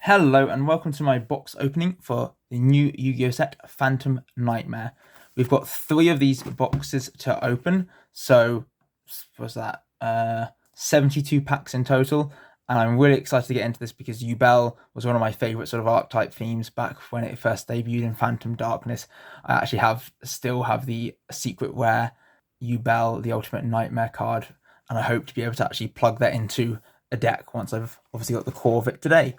Hello and welcome to my box opening for the new Yu-Gi-Oh set Phantom Nightmare. We've got 3 of these boxes to open, so what's that? 72 packs in total, and I'm really excited to get into this because Yubel was one of my favorite sort of archetype themes back when it first debuted in Phantom Darkness. I actually still have the secret rare Yubel, the Ultimate Nightmare card, and I hope to be able to actually plug that into a deck once I've obviously got the core of it today.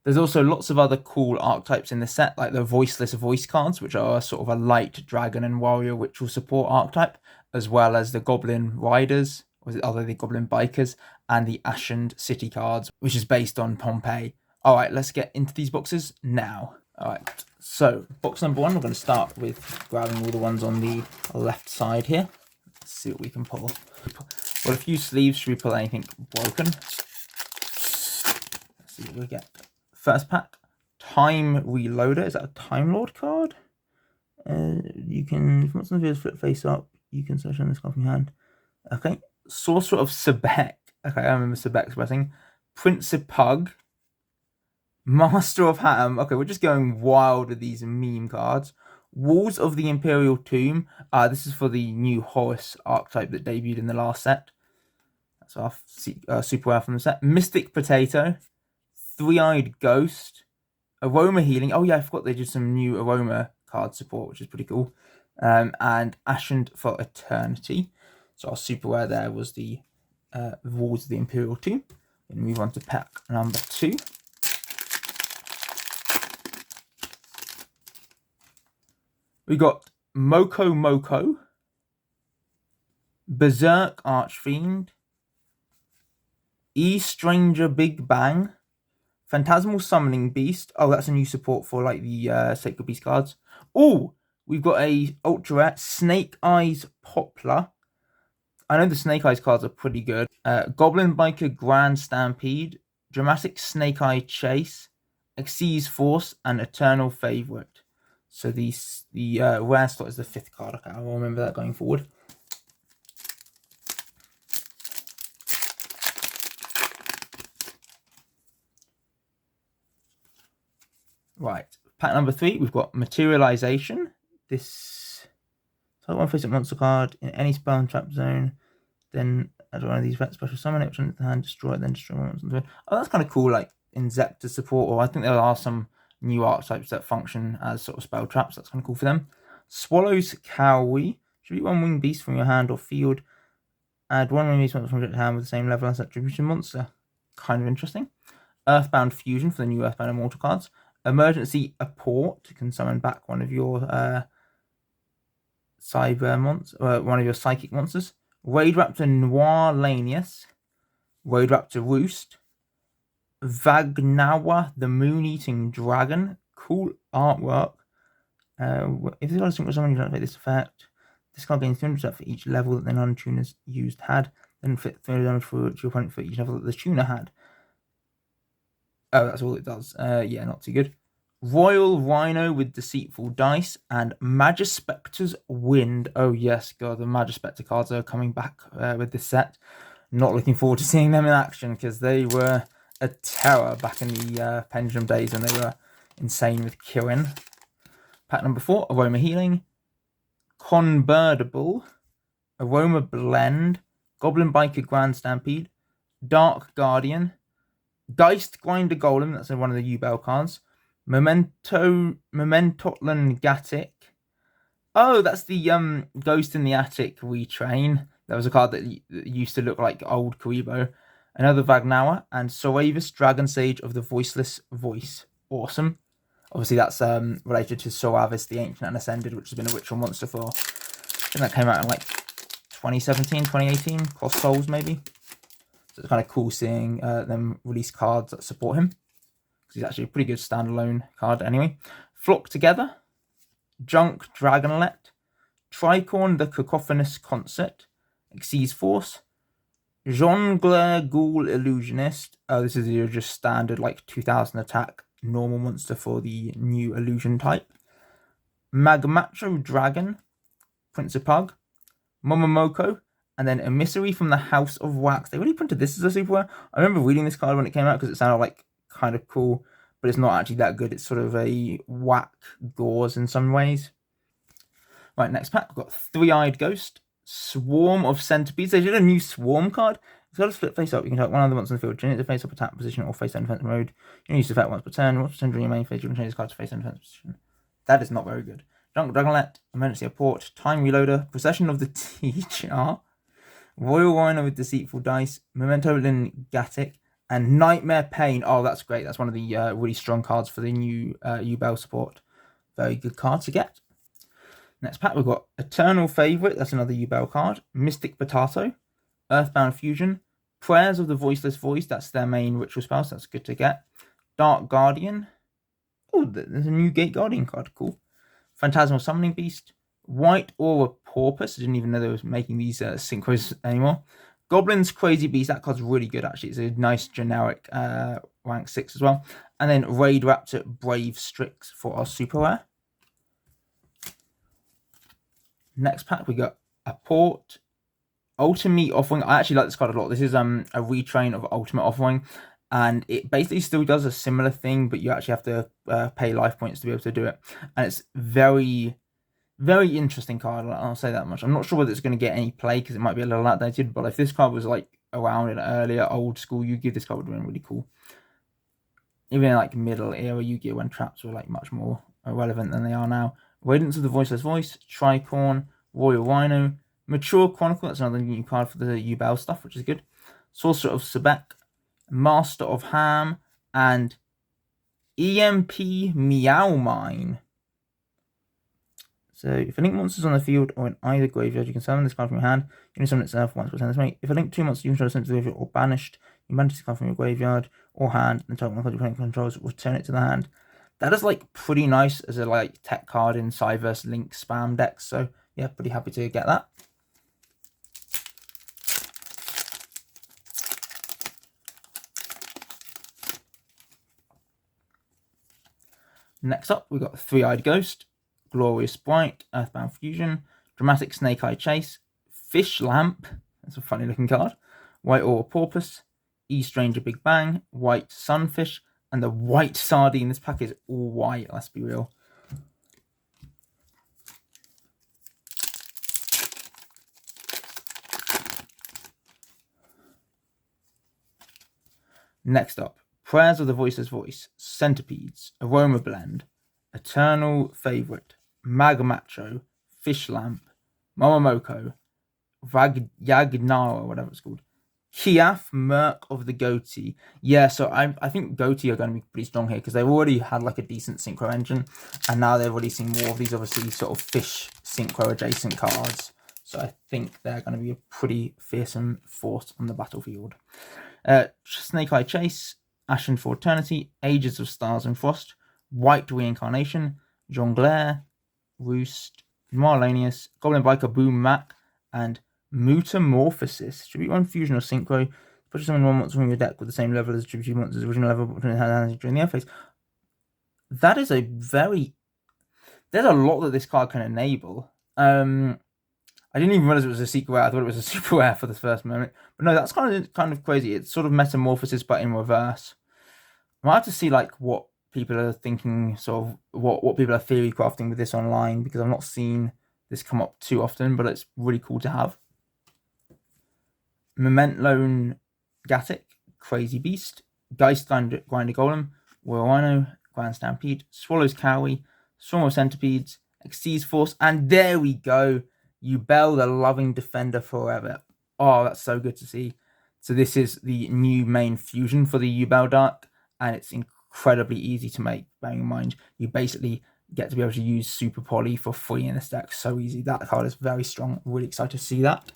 There's also lots of other cool archetypes in the set, like the Voiceless Voice cards, which are sort of a light dragon and warrior ritual support archetype, as well as the Goblin Riders, or the Goblin Bikers, and the Ashened City cards, which is based on Pompeii. All right, let's get into these boxes now. All right, so box number 1, we're going to start with grabbing all the ones on the left side here. Let's see what we can pull. Got a few sleeves. Should we pull anything broken? Let's see what we get. First pack, Time Reloader. Is that a Time Lord card? You can, if you want some videos, flip face up. You can search on this card from your hand. Okay. Sorcerer of Sebek. Okay, I remember Sebek's blessing. Principug. Master of Hatem. Okay, we're just going wild with these meme cards. Walls of the Imperial Tomb. This is for the new Horus archetype that debuted in the last set. That's our super rare from the set. Mystic Potato. Three-Eyed Ghost, Aroma Healing. Oh yeah, I forgot they did some new Aroma card support, which is pretty cool. And Ashened for Eternity. So our super rare there was the Walls of the Imperial Tomb. And move on to pack number 2. We got Moko Moko, Berserk Archfiend, E-Stranger Big Bang, Phantasmal Summoning Beast. Oh, that's a new support for like the Sacred Beast cards. Oh, we've got a ultra rare Snake Eyes Poplar. I know the Snake Eyes cards are pretty good. Goblin Biker Grand Stampede, Dramatic Snake Eye Chase, Xyz Force, and Eternal Favorite. So the rare slot is the 5th card. Okay, I'll remember that going forward. Right, pack number 3, we've got Materialization. This type 1 face-up monster card in any spell and trap zone. Then add one of these vet special summon it, the hand, destroy it, then destroy one. Oh, that's kind of cool, like in Zepter support, or I think there are some new archetypes that function as sort of spell traps. That's kind of cool for them. Swallows Cowie. Shoot 1 winged beast from your hand or field. Add 1 winged beast monster from your hand with the same level as attribution monster. Kind of interesting. Earthbound Fusion for the new Earthbound Immortal cards. Emergency Apport can summon back one of your cyber monsters, one of your psychic monsters. Raid Raptor Noir Lanius, Raid Raptor Roost, Vagnawa the Moon Eating Dragon. Cool artwork. If this card is synchronous summon, you don't take this effect. This card gains 200% for each level that the non-tuner's used had. Then fit 300 damage for your opponent for each level that the tuner had. Oh, that's all it does. Yeah, not too good. Royal Rhino with Deceitful Dice and Magispector's Wind. Oh, yes, God, the Magispector cards are coming back with this set. Not looking forward to seeing them in action because they were a terror back in the Pendulum days when they were insane with killing. Pack number 4, Aroma Healing, Convertible, Aroma Blend, Goblin Biker Grand Stampede, Dark Guardian, Geist Grinder Golem, that's one of the Yubel cards. Mementotlan Gatic. Oh, that's the Ghost in the Attic retrain. That was a card that used to look like old Karibo. Another Vagnawa and Soravis Dragon Sage of the Voiceless Voice. Awesome. Obviously, that's related to Soravis the Ancient and Ascended, which has been a ritual monster for, I think that came out in like 2017, 2018, Cross Souls maybe. So it's kind of cool seeing them release cards that support him. Because he's actually a pretty good standalone card anyway. Flock Together, Junk Dragonlet, Tricorn the Cacophonous Concert, Xyz Force, Jongleur Ghoul Illusionist. Oh, this is your just standard like 2000 attack normal monster for the new illusion type. Magmacho Dragon, Principug, Momomoko, and then Emissary from the House of Wax. They really printed this as a super rare. I remember reading this card when it came out because it sounded like kind of cool. but it's not actually that good. It's sort of a whack gauze in some ways. Right, next pack, we've got Three-Eyed Ghost, Swarm of Centipedes. They did a new Swarm card. It's got a split face up. You can target one of the monsters in the field, change it to face up attack position or face down defense mode. You can use the effect once per turn. Once per turn during your main phase, you can change this card to face down defense position. That is not very good. Junk Dragonlet, Emergency Apport, Time Reloader, Procession of the Teacher, Royal Rhino with Deceitful Dice, Memento Lingatic, and Nightmare Pain. Oh, that's great. That's one of the really strong cards for the new Yubel support. Very good card to get. Next pack, we've got Eternal Favorite. That's another Yubel card. Mystic Potato, Earthbound Fusion, Prayers of the Voiceless Voice. That's their main ritual spell, so that's good to get. Dark Guardian. Oh, there's a new Gate Guardian card. Cool. Phantasmal Summoning Beast, White Aura Porpoise. I didn't even know they were making these synchros anymore. Goblin's Crazy Beast. That card's really good, actually. It's a nice generic rank 6 as well. And then Raid Raptor Brave Strix for our super rare. Next pack, we got Apport Ultimate Offering. I actually like this card a lot. This is a retrain of Ultimate Offering, and it basically still does a similar thing, but you actually have to pay life points to be able to do it. And it's very, very interesting card. I'll say that much. I'm not sure whether it's going to get any play because it might be a little outdated, but if this card was like around in earlier old school Yu-Gi-Oh, this card would have been really cool. Even in like middle era Yu-Gi-Oh, when traps were like much more relevant than they are now. Radiance of the Voiceless Voice, Tricorn, Royal Rhino, Mature Chronicle. That's another new card for the Yubel stuff, which is good. Sorcerer of Sebek, Master of Ham, and EMP Meow Mine. So if a link monster is on the field or in either graveyard, you can summon this card from your hand. You can summon itself once per turn this way. If a link 2 monsters you control is sent to the graveyard or banished, you banish this card from your graveyard or hand, and target one card your opponent controls, return it to the hand. That is like pretty nice as a like tech card in Cyverse Link spam decks. So yeah, pretty happy to get that. Next up, we've got Three-Eyed Ghost, Glorious Sprite, Earthbound Fusion, Dramatic Snake Eye Chase, Fish Lamp, that's a funny looking card, White Aura Porpoise, E-Stranger Big Bang, White Sunfish, and the White Sardine. This pack is all white, let's be real. Next up, Prayers of the Voiceless Voice, Centipedes, Aroma Blend, Eternal Favorite, Magmacho, Fish Lamp, Momomoko, Yagnara, whatever it's called, Kiaf, Merc of the Goatee. Yeah, so I think Goatee are going to be pretty strong here because they've already had like a decent synchro engine, and now they're releasing more of these obviously sort of fish synchro adjacent cards. So I think they're going to be a pretty fearsome force on the battlefield. Snake Eye Chase, Ashen for Eternity, Ages of Stars and Frost, White Reincarnation, Jonglair, Roost, Marlanius, Goblin Biker Boom Mac, and Mutamorphosis. Tribute 1 Fusion or Synchro. Put summon one monster from your deck with the same level as Tribute monster's original level during the air phase. That is a very... There's a lot that this card can enable. I didn't even realize it was a secret rare. I thought it was a super rare for the first moment. But no, that's kind of crazy. It's sort of Metamorphosis, but in reverse. I might have to see like what people are thinking, sort of what people are theory crafting with this online, because I've not seen this come up too often, but it's really cool to have. Memento Gatic, Crazy Beast, Geist Grinder Golem, Royal Rhino, Grand Stampede, Swallows Cowie, Swarm of Centipedes, Xyz Force, and there we go. Yubel, the Loving Defender Forever. Oh, that's so good to see. So this is the new main fusion for the Yubel Dark, and it's incredibly easy to make. Bearing in mind, you basically get to be able to use Super Poly for free in this deck. So easy. That card is very strong. Really excited to see that.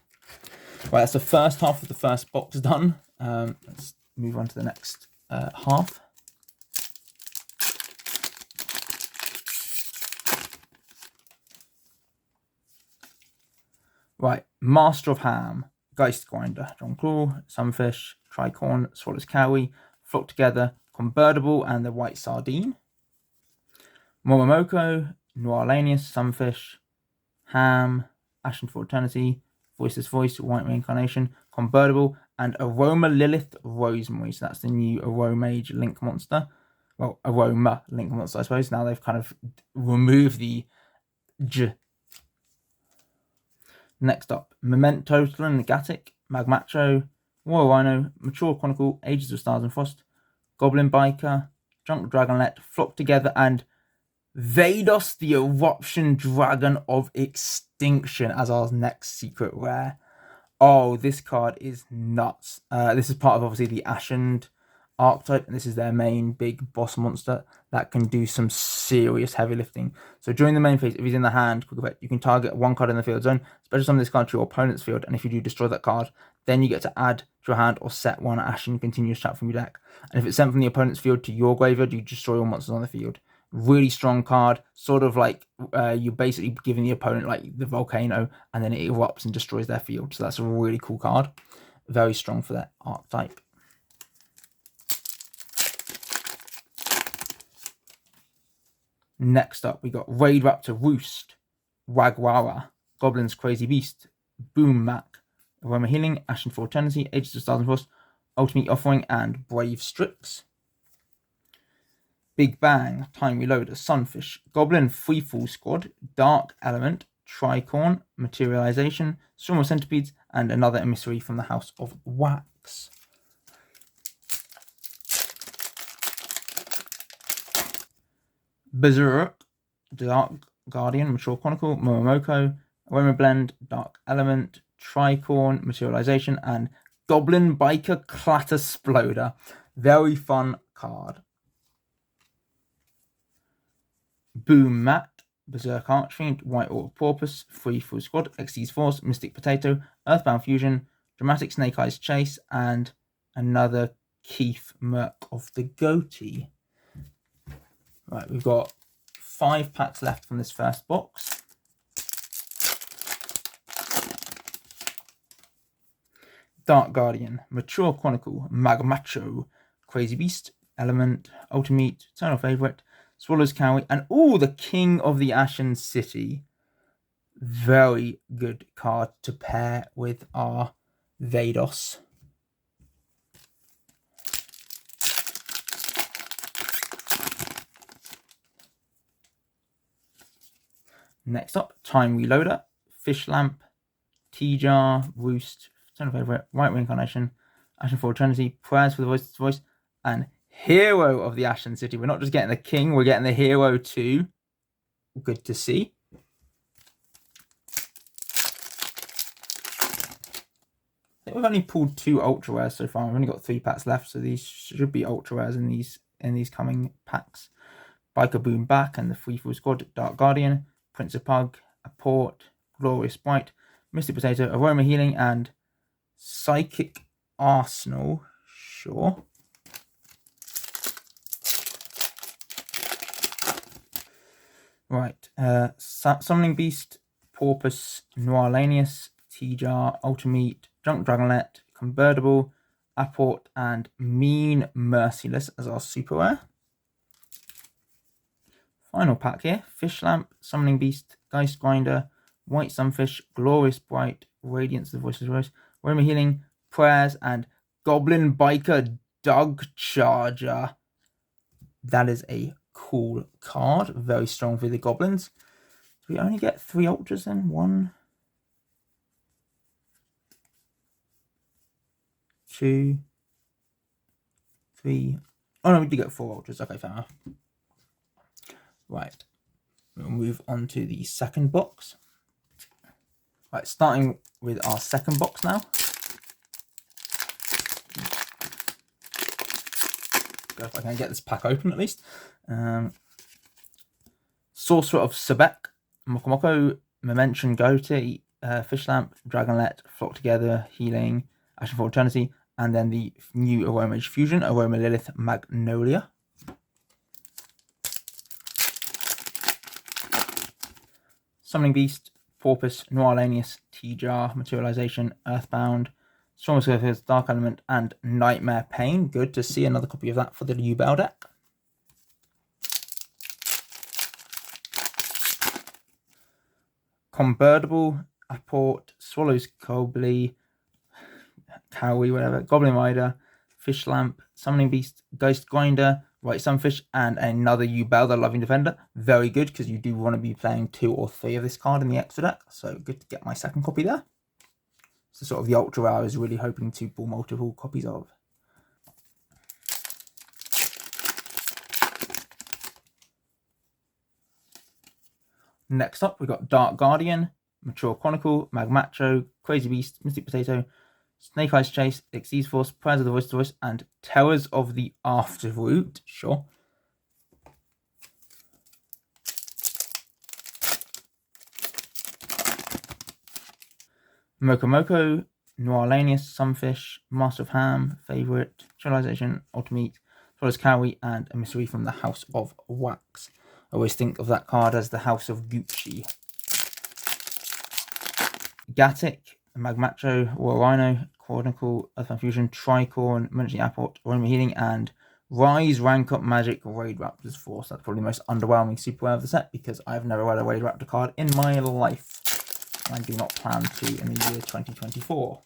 Right, that's the first half of the first box done. Let's move on to the next half. Right, Master of Ham, Geist Grinder, John Claw, Sunfish, Tricorn, Swallows Cowie, Flock Together, Convertible, and the White Sardine. Momomoko, Noirlanius, Sunfish, Ham, Ashen for Eternity, Voiceless Voice, White Reincarnation, Convertible, and Aroma Lilith Rosemary. So that's the new Aromage Link monster. well, Aroma Link Monster, I suppose. Now they've kind of removed the J. Next up, Memento, Gatic, Magmacho, Royal Rhino, Mature Chronicle, Ages of Stars and Frost, Goblin Biker, Junk Dragonlet, Flock Together, and Vados, the Eruption Dragon of Extinction as our next secret rare. Oh, this card is nuts. This is part of obviously the Ashened archetype, and this is their main big boss monster that can do some serious heavy lifting. So during the main phase, if he's in the hand, quick effect, you can target one card in the field zone, special summon this card to your opponent's field, and if you do destroy that card, then you get to add to your hand or set one Ashen continuous trap from your deck. And if it's sent from the opponent's field to your graveyard, you destroy all monsters on the field. Really strong card, sort of like you're basically giving the opponent like the volcano, and then it erupts and destroys their field. So that's a really cool card. Very strong for that archetype. Next up, we got Raid Raptor Roost, Wagwara, Goblin's Crazy Beast, Boom Mac, Aroma Healing, Ashen for Eternity, Ages of Stars and Frost, Ultimate Offering, and Brave Strix. Big Bang, Time Reloader, Sunfish, Goblin Freefall Squad, Dark Element, Tricorn, Materialization, Swarm of Centipedes, and another emissary from the House of Wax. Berserk, Dark Guardian, Mature Chronicle, Momomoko, Aroma Blend, Dark Element, Tricorn, Materialization, and Goblin Biker Clattersploder. Very fun card. Boom Mat, Berserk Archfiend, White Orc Porpoise, Freefall Squad, Xyz Force, Mystic Potato, Earthbound Fusion, Dramatic Snake Eyes Chase, and another Keith Merc of the Goatee. Right, we've got 5 packs left from this first box. Dark Guardian, Mature Chronicle, Magmacho, Crazy Beast, Element, Ultimate, Eternal Favorite, Swallow's Cowie, and the King of the Ashen City. Very good card to pair with our Vados. Next up, Time Reloader, Fish Lamp, T-Jar, Roost, Eternal Favorite, White Reincarnation, Ashen for Eternity, Prayers for the Voice, and Hero of the Ashen City. We're not just getting the King, we're getting the Hero too. Good to see. I think we've only pulled 2 ultra rares so far. We've only got 3 packs left, so these should be ultra rares in these coming packs. Biker Boom Back and the Freefall Squad, Dark Guardian, Prince of Pug, Apport, Glorious Bright, Mystic Potato, Aroma Healing, and Psychic Arsenal. Sure. Right. Summoning Beast, Porpoise, Noirlanius, T-Jar, Ultimate, Junk Dragonlet, Convertible, Apport, and Mean Merciless as our super rare. Final pack here, Fish Lamp, Summoning Beast, Geist Grinder, White Sunfish, Glorious Bright, Radiance, the Voice of the Rose, Aroma Healing, Prayers, and Goblin Biker Dug Charger. That is a cool card, very strong for the Goblins. Do we only get 3 ultras then? 1, 2, 3. Oh no, we did get 4 ultras. Okay, fair enough. Right, we'll move on to the second box. Right, starting with our second box now. Go if I can get this pack open at least. Sorcerer of Sebek, Mokomoko, Memento Goatee, Fish Lamp, Dragonlet, Flock Together, Healing, Ashen for Eternity, and then the new Aroma Age Fusion, Aroma Lilith Magnolia. Summoning Beast, Porpoise, Noirlanius, T-Jar, Materialization, Earthbound, Storm Surface, Dark Element, and Nightmare Pain. Good to see another copy of that for the Yubel deck. Convertible, Apport, Swallow's Cowie, whatever, Goblin Rider, Fish Lamp, Summoning Beast, Ghost Grinder, Right Sunfish, and another Yubel, the Loving Defender. Very good, because you do want to be playing 2 or 3 of this card in the extra deck. So good to get my second copy there. So sort of the ultra rare I was really hoping to pull multiple copies of. Next up, we've got Dark Guardian, Mature Chronicle, Magmacho, Crazy Beast, Mystic Potato, Snake Eyes Chase, Xyz Force, Prayers of the Voice to Voice, and Terrors of the Afterroot. Sure. Moko, Noirlanius, Sunfish, Master of Ham, Favorite, Civilization, Ultimate, as well as Cowie, and Emissary from the House of Wax. I always think of that card as the House of Gucci. Gatic, Magmacho, War Rhino, Chronicle, Earthbound Fusion, Tricorn, Military Apport, Aroma Healing, and Rise, Rank Up Magic, Raid Raptors Force. That's probably the most underwhelming super rare of the set, because I've never read a Raid Raptor card in my life. I do not plan to in the year 2024.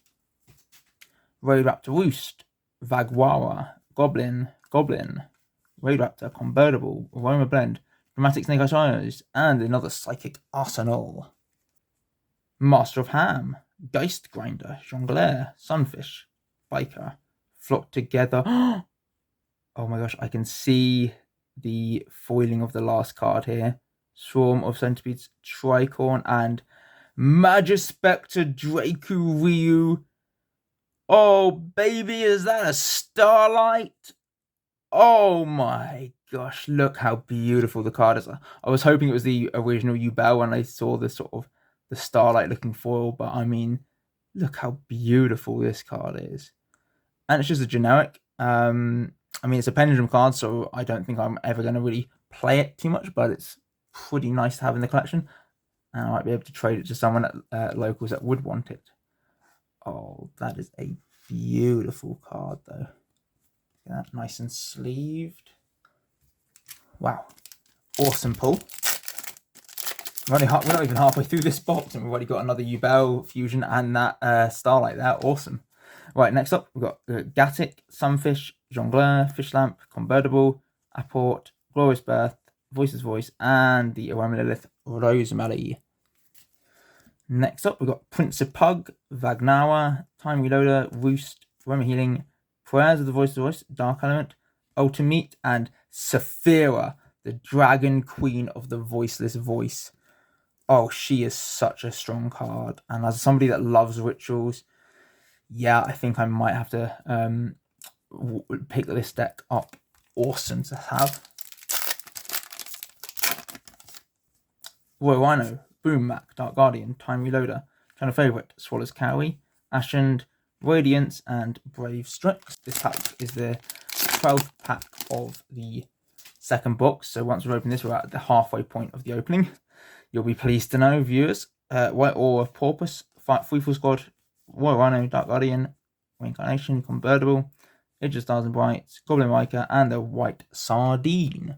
Raid Raptor Roost, Vagwara, Goblin, Raid Raptor, Convertible, Aroma Blend, Dramatic Snake Eyes Rhinos, and another Psychic Arsenal. Master of Ham, Geist Grinder, Jongleur, Sunfish, Biker, Flock Together. Oh my gosh, I can see the foiling of the last card here. Swarm of Centipedes, Tricorn, and Magispector Draku Ryu. Oh, baby, is that a Starlight? Oh my gosh, look how beautiful the card is. I was hoping it was the original Yubel when I saw the sort of the Starlight looking foil, but I mean, look how beautiful this card is. And it's just a generic. I mean, it's a Pendulum card, so I don't think I'm ever going to really play it too much, but it's pretty nice to have in the collection. And I might be able to trade it to someone at locals that would want it. Oh, that is a beautiful card, though. That nice and sleeved. Wow, awesome pull. We're not even halfway through this box, and we've already got another Yubel Fusion and that Starlight there. Awesome. Right, next up we've got Gatic, Sunfish, Jongleur, Fish Lamp, Convertible, Apport, Glorious Birth, Voice's Voice, and the Aroma Lilith Rosemary. Next up we've got Principug, Vagnawa, Time Reloader, Roost, Aroma Healing, Prayers of the Voice, Dark Element, Ultimate, and Saphira, the Dragon Queen of the Voiceless Voice. Oh, she is such a strong card. And as somebody that loves rituals, yeah, I think I might have to pick this deck up. Awesome to have. Royal Rhino, Boom Mac, Dark Guardian, Time Reloader, Channel Favorite, Swallows Cowie, Ashen, Radiance, and Brave Strix. This pack is the 12th pack of the second box. So once we open this, we're at the halfway point of the opening. You'll be pleased to know, viewers. White Aura, Porpoise, Free Full Squad, Royal Rhino, Dark Guardian, Reincarnation, Convertible, Age of Stars and Brights, Goblin Riker, and a White Sardine.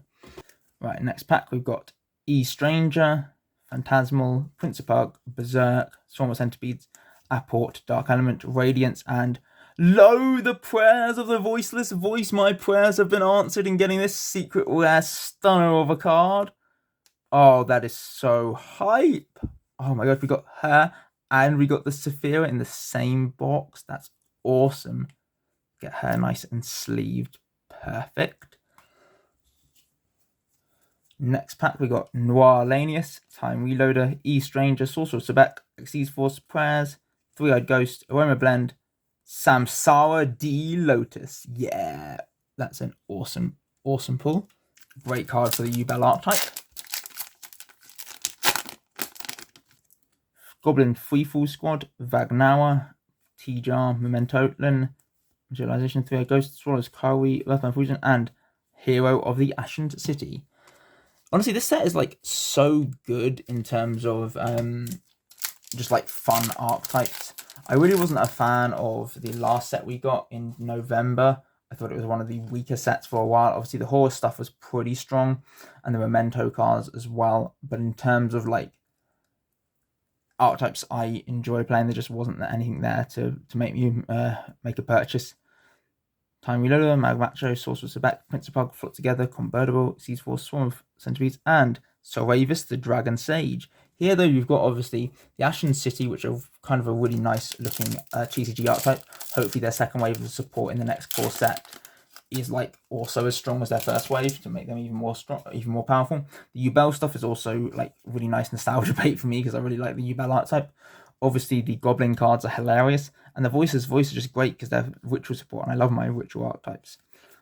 Right, next pack we've got E-Stranger, Phantasmal, Principug, Berserk, Swarm of Centipedes, Apport, Dark Element, Radiance, and lo, the prayers of the Voiceless Voice. My prayers have been answered in getting this secret rare stunner of a card. Oh, that is so hype. Oh my god, we got her and we got the Saphira in the same box. That's awesome. Get her nice and sleeved. Perfect. Next pack, we got Noirlanius, Time Reloader, E-Stranger, Sorcerer Sebek, Xyz Force, Prayers, Three-Eyed Ghost, Aroma Blend, Samsara D Lotus. Yeah, that's an awesome, awesome pull. Great card for the Yubel archetype. Goblin Free Full Squad, Vagnawa, T-Jar, Memento, Visualization, Three-Eyed Ghost, Swallows Cowie, Earthbound Fusion, and Hero of the Ashen City. Honestly, this set is like so good in terms of just like fun archetypes. I really wasn't a fan of the last set we got in November. I thought it was one of the weaker sets for a while. Obviously, the horse stuff was pretty strong, and the Memento cards as well. But in terms of like archetypes I enjoy playing, there just wasn't anything there to make me make a purchase. Time Reloader, Magmacho, Sorcerer's Sebek, Prince of Pug, Float Together, Convertible, Seas Force, Swarm of Centipedes, and Soravis, the Dragon Sage. Here, though, you've got obviously the Ashen City, which are kind of a really nice looking TCG archetype. Hopefully, their second wave of support in the next core set is like also as strong as their first wave to make them even more strong, even more powerful. The Yubel stuff is also like really nice nostalgia bait for me because I really like the Yubel archetype. Obviously, the Goblin cards are hilarious, and the voices are just great because they're ritual support, and I love my ritual archetypes.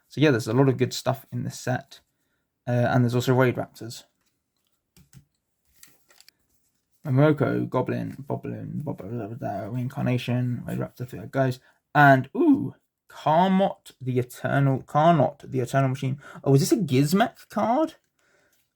So yeah, there's a lot of good stuff in this set, and there's also Raid Raptors. Morocco, Goblin, Boblin, Reincarnation, Raid Raptor, 3 guys, and ooh, Carnot the Eternal Machine. Oh, is this a Gizmek card?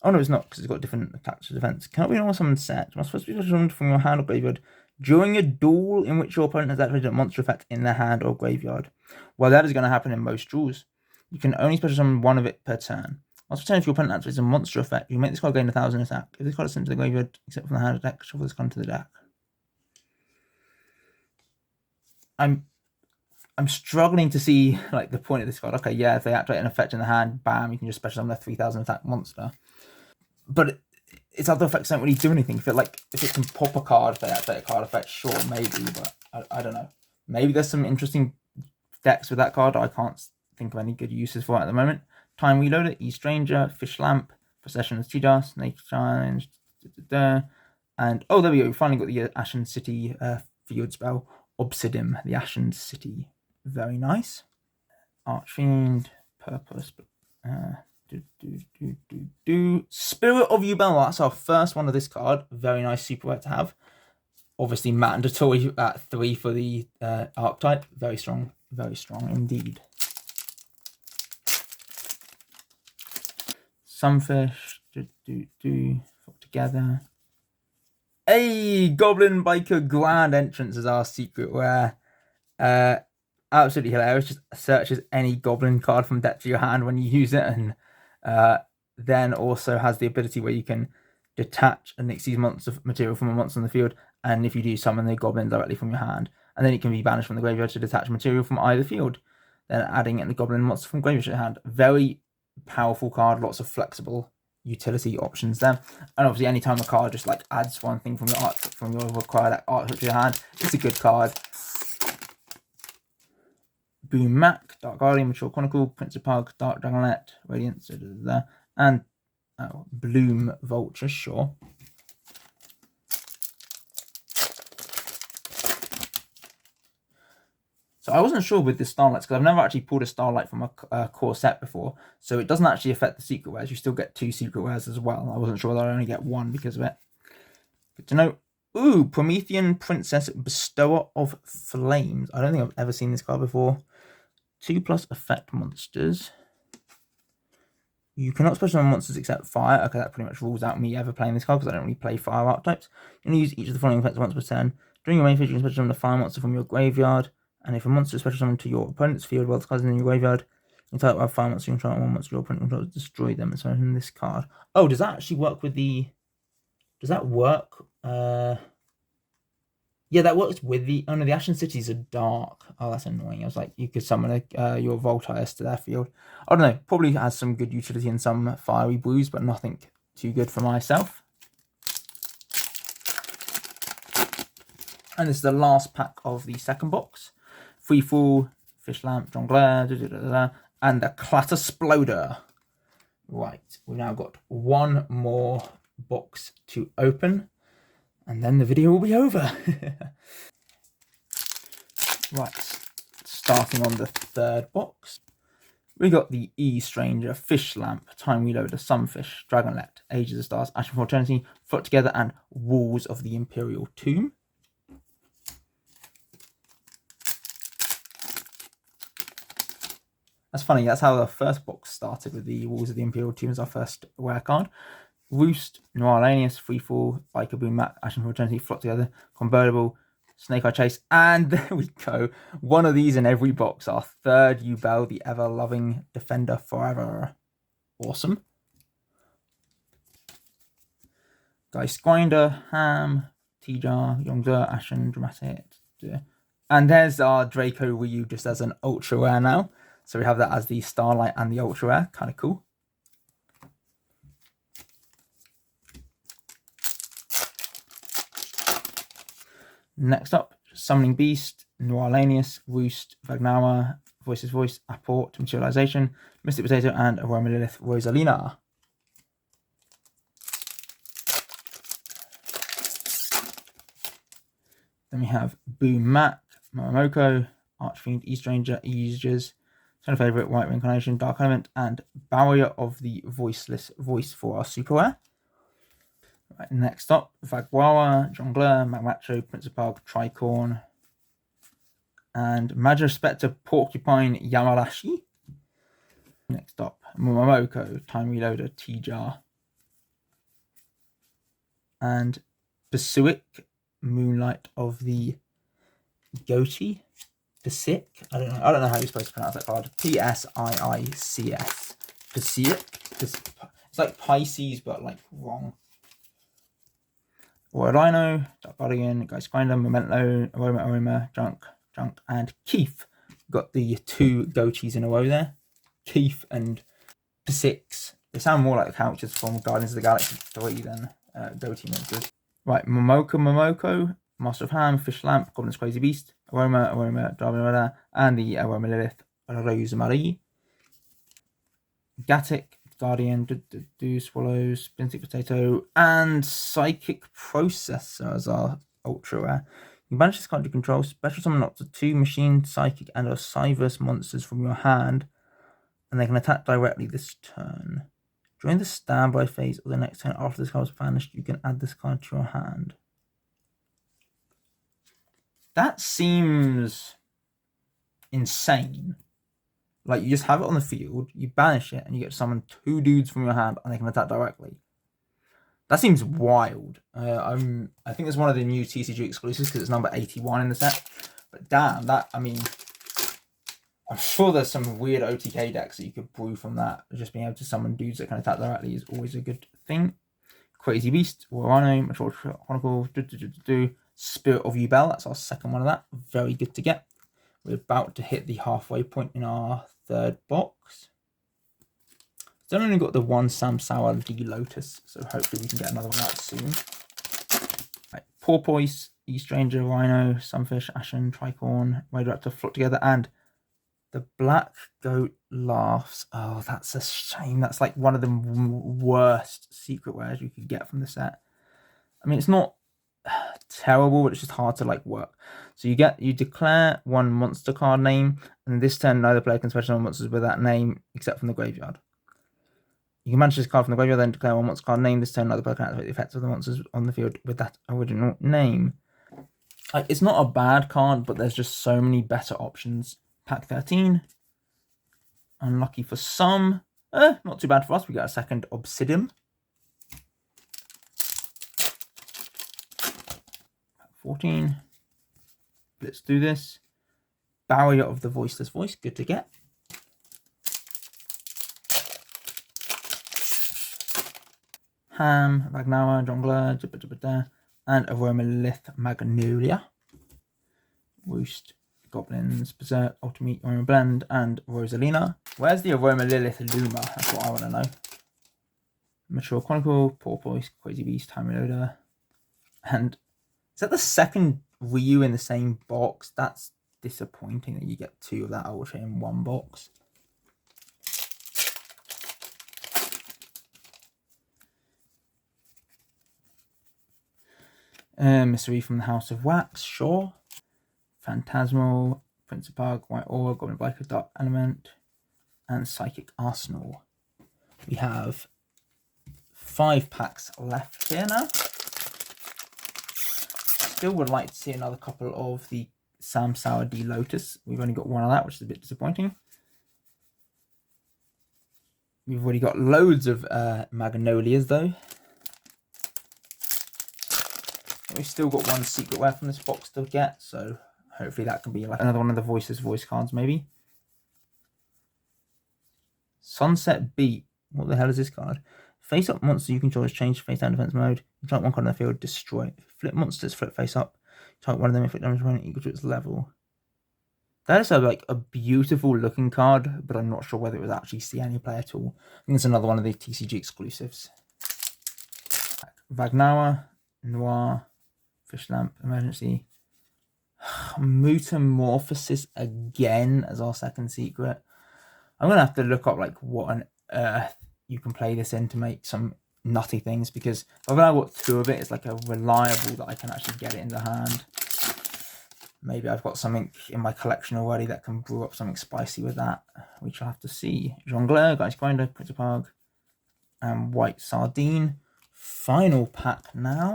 Oh no, it's not, because it's got different attacks to defense. Cannot be normal summon set. Must first be summoned from your hand or graveyard during a duel in which your opponent has activated a monster effect in their hand or graveyard. Well, that is going to happen in most duels. You can only special summon one of it per turn. Once per turn, if your opponent activates a monster effect, you make this card gain 1,000 attack. If this card is sent to the graveyard, except from the hand deck, shuffle this card to the deck. I'm struggling to see like the point of this card. Okay, yeah, if they activate an effect in the hand, bam, you can just special summon a 3,000 attack monster. But its other effects don't really do anything. If it can pop a card, if they activate a card effect, sure, maybe, but I don't know. Maybe there's some interesting decks with that card. I can't think of any good uses for it at the moment. Time Reloader, E-Stranger, Fish Lamp, Procession of Tidar, Snake Challenge, and oh, there we go. We finally got the Ashen City field spell, Obsidian, the Ashen City. Very nice. Archfiend, Purpose, Spirit of Yubel. That's our first one of this card. Very nice super rare to have. Obviously mandatory at 3 for the archetype. Very strong indeed. Sunfish, Flock Together. Hey, Goblin Biker Grand Entrance is our secret rare. Absolutely hilarious. Just searches any Goblin card from deck to your hand when you use it, and then also has the ability where you can detach a Nixie's monster material from a monster in the field, and if you do, summon the Goblin directly from your hand, and then it can be banished from the graveyard to detach material from either field, then adding in the Goblin monster from graveyard to your hand. Very powerful card, lots of flexible utility options there, and obviously anytime a card just like adds one thing from your required art to your hand, it's a good card. Boom Mac, Dark Guardian, Mature Chronicle, Prince of Pug, Dark Dragonlet, Radiance, and Bloom Vulture, sure. So I wasn't sure with the Starlights, because I've never actually pulled a Starlight from a core set before, so it doesn't actually affect the secret wares. You still get 2 secret wares as well. I wasn't sure that I only get 1 because of it. Good to know. Ooh, Promethean Princess, Bestower of Flames. I don't think I've ever seen this card before. 2+ effect monsters. You cannot special summon monsters except fire. Okay, that pretty much rules out me ever playing this card because I don't really play fire archetypes. You can use each of the following effects once per turn. During your main phase, you can special summon a fire monster from your graveyard. And if a monster is special summoned to your opponent's field while the card's in your graveyard, you type out fire monster, you control one monster, your opponent controls, destroy them. And so in this card. Oh, does that actually work with the... Does that work? Yeah, that works with the... Oh no, the Ashen Cities are dark. Oh, that's annoying. I was like, you could summon your Voltias to their field. I don't know. Probably has some good utility in some fiery brews, but nothing too good for myself. And this is the last pack of the second box. Freefall, Fish Lamp, Jongleur, and the Clatter Sploder. Right, we've now got 1 more box to open, and then the video will be over. Right, starting on the 3rd box, we got the E-Stranger, Fish Lamp, Time Reloader, Sunfish, Dragonlet, Age of the Stars, Ashen for Eternity, Float Together, and Walls of the Imperial Tomb. That's funny, that's how the first box started, with the Walls of the Imperial Tomb as our first rare card. Roost, Noir Lanius, Freefall, Biker Boom Mac, Ashen for Eternity, Float Together, Convertible, Snake Eye Chase, and there we go. 1 of these in every box. Our 3rd Yubel, the ever-loving Defender Forever. Awesome. Geist Grinder, Ham, T-Jar, Yongzhou, Ashen, Dramatic. And there's our Draco Ryu just as an ultra rare now. So we have that as the Starlight and the Ultra Rare. Kind of cool. Next up, Summoning Beast, Noirlanius, Roost, Vagnawa, Voice's Voice, Apport, Materialization, Mystic Potato, and Aroma Lilith, Rosalina. Then we have Boom Mac, Momoko, Archfiend, East Ranger, Aegis, Son of Favorite, White Reincarnation, Dark Element, and Barrier of the Voiceless Voice for our Super Rare. Right, next up, Vagwawa, Jongleur, Magmacho, Principal, Tricorn, and Major Porcupine, Yamarashi. Next up, Momoko, Time Reloader, T-Jar, and Basuic, Moonlight of the Gochi. Pasic. I don't know how you're supposed to pronounce that card. P-S-I-I-C-S. Pasic. It's like Pisces, but like wrong. Royal Rhino, Dark Guardian, Geist Grinder, Memento, Aroma, Junk, and Keith. Got the 2 Gochis in a row there. Keith and Pasic. They sound more like the characters from Guardians of the Galaxy 3 than Gochi monsters. Right, Momoko, Master of Ham, Fish Lamp, Goblin's Crazy Beast, Aroma, Darwin, and the Aroma Lilith, Rosemary. Gatic, Guardian, Swallows, Mystic Potato, and Psychic Processor as our Ultra Rare. You banish this card to control, special summon up to 2 Machine, Psychic, and Osiris monsters from your hand, and they can attack directly this turn. During the standby phase of the next turn after this card is banished, you can add this card to your hand. That seems insane. Like, you just have it on the field, you banish it, and you get to summon 2 dudes from your hand, and they can attack directly. That seems wild. I think it's one of the new TCG exclusives because it's number 81 in the set. But damn, I'm sure there's some weird OTK decks that you could brew from that. Just being able to summon dudes that can attack directly is always a good thing. Crazy Beast, Warano, Mature Chronicle, Spirit of Yubel. That's our second one of that. Very good to get. We're about to hit the halfway point in our 3rd box. Still only got the 1 Samsara D Lotus, so hopefully we can get another one out soon. Right, Porpoise, East Ranger, Rhino, Sunfish, Ashen, Tricorn, Radioactive flock together, and the Black Goat Laughs. Oh, that's a shame. That's like one of the worst secret rares you could get from the set. I mean, it's not terrible, but it's just hard to like work. So you declare 1 monster card name, and this turn neither player can special summon monsters with that name except from the graveyard. You can manage this card from the graveyard, then declare 1 monster card name. This turn neither player can activate the effects of the monsters on the field with that original name. Like, it's not a bad card, but there's just so many better options. Pack 13. Unlucky for some. Not too bad for us. We got a second Obsidian. Pack 14. Let's do this. Barrier of the Voiceless Voice. Good to get. Ham, Vagnawa, Jongleur, and Aroma Lilith, Magnolia. Roost, Goblins, Berserk, Ultimate Aroma Blend, and Rosalina. Where's the Aroma Lilith Luma? That's what I want to know. Mature Chronicle, Porpoise, Crazy Beast, Time Reloader. And is that the second Ryu in the same box? That's disappointing that you get 2 of that Ultra in 1 box. Mystery from the House of Wax, sure. Phantasmal, Principal, White Aura, Goblin Biker, Dark Element, and Psychic Arsenal. We have 5 packs left here now. Still would like to see another couple of the Samsara D Lotus. We've only got 1 of that, which is a bit disappointing. We've already got loads of Magnolias though. We've still got 1 secret rare from this box to get, so hopefully that can be like another one of the Voiceless Voice cards, maybe. Sunset Beat. What the hell is this card? Face up monster you control is changed to face down defense mode. You type 1 card on the field, destroy. Flip monsters, flip face up. Type 1 of them, inflict damage when equal to its level. That is a beautiful looking card, but I'm not sure whether it was actually see any play at all. I think it's another one of the TCG exclusives. Vagnawa, Noir, Fish Lamp, Emergency. Metamorphosis again as our second secret. I'm going to have to look up like what on earth you can play this in to make some nutty things, because I've now got 2 of it. It's like a reliable that I can actually get it in the hand. Maybe I've got something in my collection already that can brew up something spicy with that. We shall have to see. Jongleur, Geist Grinder, Critterpug, and White Sardine. Final pack now.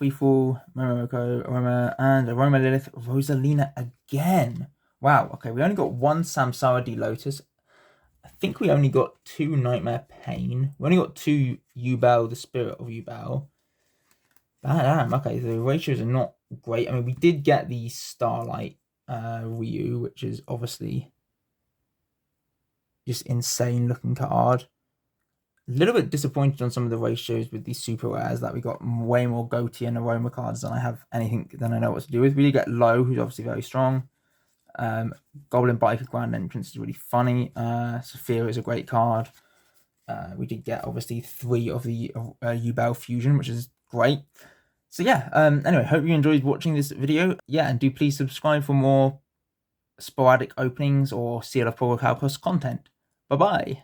Freefall, Momoko, Aroma, and Aroma Lilith, Rosalina again. Wow, okay, we only got 1 Samsara D Lotus. I think we only got 2 Nightmare Pain. We only got 2 Yubel, the Spirit of Yubel. Damn, okay, the ratios are not great. I mean, we did get the Starlight Ryu, which is obviously just insane looking card. A little bit disappointed on some of the ratios with these super rares, that we got way more Goatee and Aroma cards than I have anything than I know what to do with. We did get Low, who's obviously very strong. Goblin Biker Grand Entrance is really funny. Sophia is a great card. We did get obviously 3 of the Yubel Fusion, which is great. So yeah, anyway, hope you enjoyed watching this video. Yeah, and do please subscribe for more sporadic openings or Seal of Purple Calcos content. Bye bye.